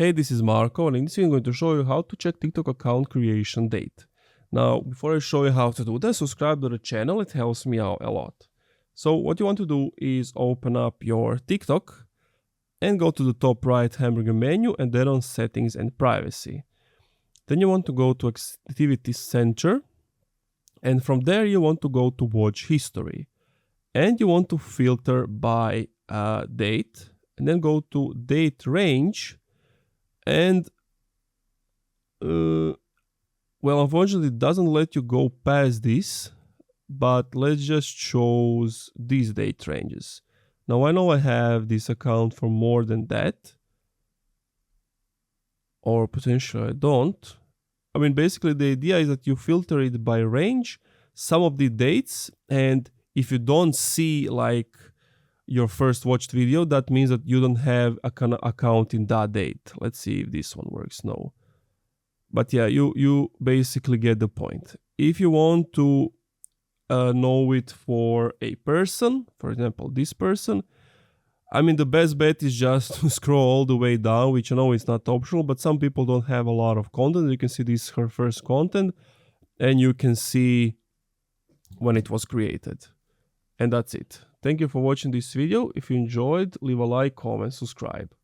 Hey, this is Marco, and in this video I'm going to show you how to check TikTok account creation date. Now, before I show you how to do that, subscribe to the channel, it helps me out a lot. So what you want to do is open up your TikTok and go to the top right hamburger menu and then on settings and privacy. Then you want to go to activity center, and from there you want to go to watch history. And you want to filter by date, and then go to date range. And well, unfortunately it doesn't let you go past this, but let's just choose these date ranges. Now I know I have this account for more than that, or potentially I don't. I mean, basically the idea is that you filter it by range, some of the dates, and if you don't see like your first watched video, that means that you don't have an account in that date. Let's see if this one works. No. But yeah, you basically get the point. If you want to know it for a person, for example, this person, I mean, the best bet is just to scroll all the way down, which I know is not optional, but some people don't have a lot of content. You can see this is her first content, and you can see when it was created. And that's it. Thank you for watching this video. If you enjoyed, leave a like, comment, subscribe.